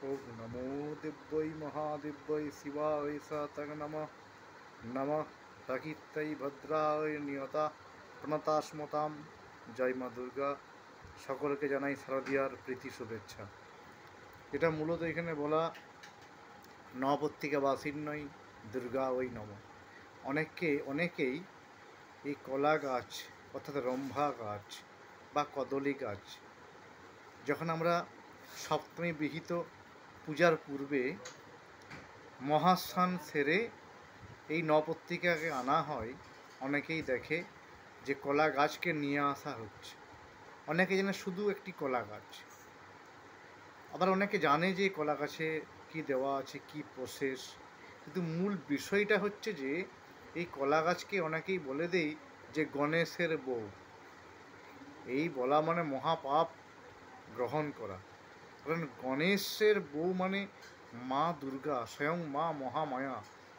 ओम नमो दिव्यै महादिव्यै शिवाय स नमः नमः प्रकीर्तै भद्राय नियता প্রণতাস্মতাম। জয় মা দুর্গা। সকলকে জানাই শারদীয়ার প্রীতি শুভেচ্ছা। এটা মূলত এখানে বলা নবপত্রিকা বাসিন্নই দুর্গা ওই নম। অনেকেই এই কলা গাছ অর্থাৎ রম্ভা গাছ বা কদলী গাছ যখন আমরা সপ্তমী বিহিত পূজার পূর্বে মহাস্নান সেরে এই নবপত্রিকাকে আনা হয়, অনেকেই দেখে যে কলা গাছকে নিয়ে আসা হচ্ছে। অনেকে জানে শুধু একটি কলা গাছ, আবার অনেকে জানে যে কলা গাছে কী দেওয়া আছে, কী প্রসেস। কিন্তু মূল বিষয়টা হচ্ছে যে এই কলা গাছকে অনেকেই বলে দেই যে গণেশের বউ। এই বলা মানে মহাপাপ গ্রহণ করা, কারণ গণেশের বউ মানে মা দুর্গা, স্বয়ং মা মহামায়া।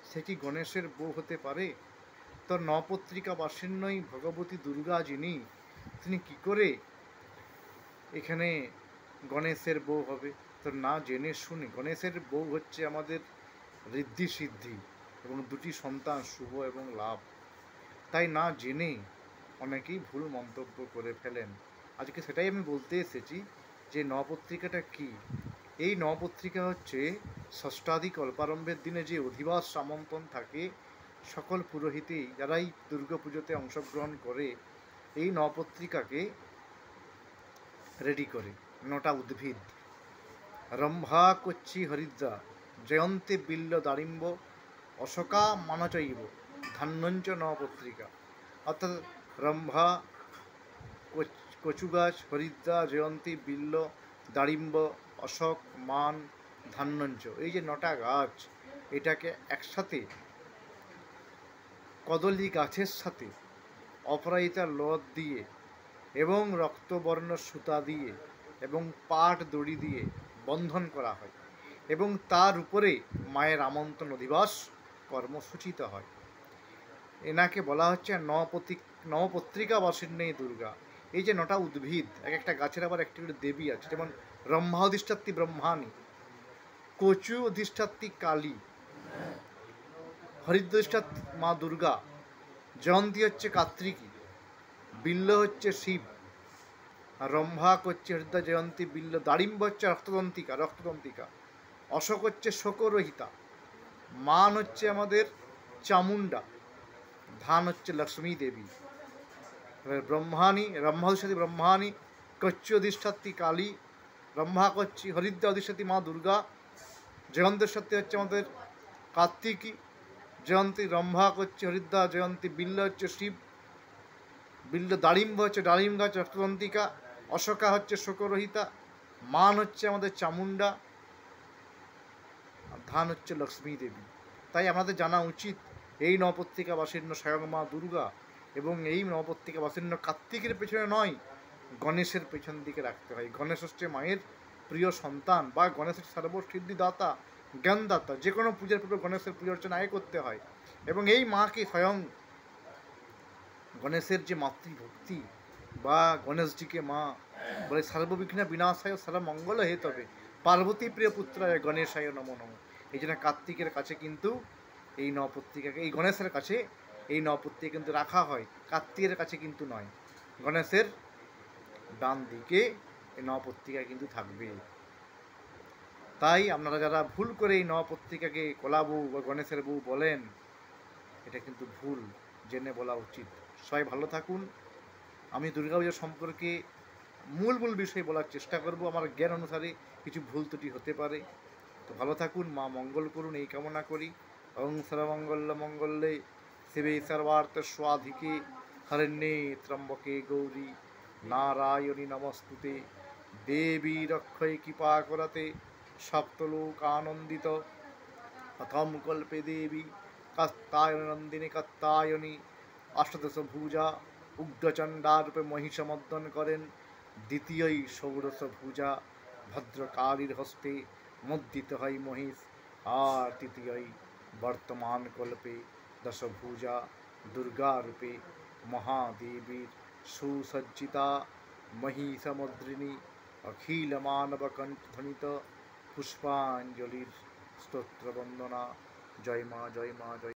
সে কি গণেশের বউ হতে পারে? তো নবপত্রিকা বাসিন্নই ভগবতী দুর্গা যিনি, তিনি কি করে এখানে গণেশের বউ হবে? তো না জেনে শুনে, গণেশের বউ হচ্ছে আমাদের ঋদ্ধি সিদ্ধি এবং দুটি সন্তান শুভ এবং লাভ। তাই না জেনে অনেকেই ভুল মন্তব্য করে ফেলেন। আজকে সেটাই আমি বলতে এসেছি যে নবপত্রিকাটা কি। এই নবপত্রিকা হচ্ছে ষষ্ঠাদি কল্পারম্ভের দিনে যে অধিবাস আমন্ত্রণ থাকে সকল পুরোহিতেই, যারাই দুর্গাপুজোতে অংশগ্রহণ করে এই নবপত্রিকাকে রেডি করে। 9টা উদ্ভিদ: রম্ভা, কচ্ছি, হরিদ্রা, জয়ন্তী, বিল্ল, দারিম্ব, অশোকা, মানচৈব, ধান্যঞ্চ নবপত্রিকা। অর্থাৎ রম্ভা, কচু গাছ, হরিদ্রা, জয়ন্তী, বিল্ল, দারিম্ব, অশোক, মান, ধান্যঞ্চ, এই যে 9টা গাছ, এটাকে একসাথে কদলী গাছের সাথে অপরাজিতা লত দিয়ে এবং রক্তবর্ণ সুতা দিয়ে এবং পাট দড়ি দিয়ে বন্ধন করা হয় এবং তার উপরে মায়ের আমন্ত্রণ অধিবাস কর্মসূচিত হয়। এনাকে বলা হচ্ছে নবপত্রিকা বাসিন্নী দুর্গা। এই যে 9টা উদ্ভিদ, এক একটা গাছের আবার একটি করে দেবী আছে। যেমন ব্রহ্মা অধিষ্ঠাত্রী ব্রহ্মাণী, কচু অধিষ্ঠাত্রী কালী, হরিদ্র অধিষ্ঠাত্রী মা দুর্গা, জয়ন্তী হচ্ছে কার্তিকী, বিল্ল হচ্ছে শিব, আর রম্ভা হচ্ছে হরিদ্রা, জয়ন্তী, বিল্ল, দারিম্ব হচ্ছে রক্তদন্তিকা, অশোক হচ্ছে শোকরহিতা, মান হচ্ছে আমাদের চামুন্ডা, ধান হচ্ছে লক্ষ্মী দেবী। ব্রহ্মাধিষ্ঠাত্রী ব্রহ্মাণী, কচ্ছি অধিষ্ঠাত্রী কালী, ব্রহ্মা কচ্ছি, হরিদ্রা অধিষ্ঠাত্রী মা দুর্গা, জয়ন্তের সাথে হচ্ছে আমাদের কার্তিকী, জয়ন্তী রম্ভা করছে হরিদ্রা, জয়ন্তী বিল্ল হচ্ছে শিব, বিল্ল দারিম্ব হচ্ছে ডালিম গাছ রক্তদন্তিকা, অশোকা হচ্ছে শোকরহিতা, মান হচ্ছে আমাদের চামুন্ডা, আর ধান হচ্ছে লক্ষ্মী দেবী। তাই আমাদের জানা উচিত এই নবপত্রিকা বাসিন্য স্বয়ং মা দুর্গা, এবং এই নবপত্রিকা বাসিন্য কার্তিকের পেছনে নয়, গণেশের পেছন দিকে রাখতে হয়। গণেশ হচ্ছে মায়ের প্রিয় সন্তান, বা গণেশের সর্বসিদ্ধিদাতা, জ্ঞানদাতা। যে কোনো পূজার পূর্বে গণেশের পূজা অর্চনা আগে করতে হয়। এবং এই মাকে স্বয়ং গণেশের যে মাতৃভক্তি, বা গণেশজিকে মা বলে সর্ববিঘ্ন বিনাশায় সর্বমঙ্গল হেতবে পার্বতী প্রিয় পুত্রায় গণেশায় নমো নমঃ। এই জন্য কার্তিকের কাছে কিন্তু এই নবপত্রিকাকে, এই গণেশের কাছে এই নবপত্রিকা কিন্তু রাখা হয়, কার্তিকের কাছে কিন্তু নয়। গণেশের ডান দিকে এই নবপত্রিকা কিন্তু থাকবে। তাই আপনারা যারা ভুল করে এই নবপত্রিকাকে কলা বউ বা গণেশের বউ বলেন, এটা কিন্তু ভুল, জেনে বলা উচিত। সবাই ভালো থাকুন। আমি দুর্গাপূজা সম্পর্কে মূল বিষয় বলার চেষ্টা করব। আমার জ্ঞান অনুসারে কিছু ভুল ত্রুটি হতে পারে। তো ভালো থাকুন, মা মঙ্গল করুন, এই কামনা করি। ওং সর্বমঙ্গল মঙ্গলে শিবে সর্বার্থ স্বাধিকে হরণ্যে ত্রম্বকে গৌরী নারায়ণী নমস্তুতে। দেবী রক্ষয় কৃপা করতে সপ্তলোক আনন্দিত। প্রথম কল্পে দেবী কাত্যায়নী নন্দিনী কাত্যায়নী অষ্টাদশ ভুজা উগ্রচণ্ডারূপে মহিষমর্দন করেন। দ্বিতীয়ই ষোড়শ ভুজা ভদ্রকালীর হস্তে মুদ্রিত হয় মহিষ। আর তৃতীয়ই বর্তমান কল্পে দশভুজা দুর্গারূপে মহাদেবীর সুসজ্জিতা মহিষমদ্রিনী অখিল মানব কণ্ঠধ্বনিত পুষ্পাঞ্জলির স্তোত্র বন্দনা। জয় মা, জয় মা, জয়।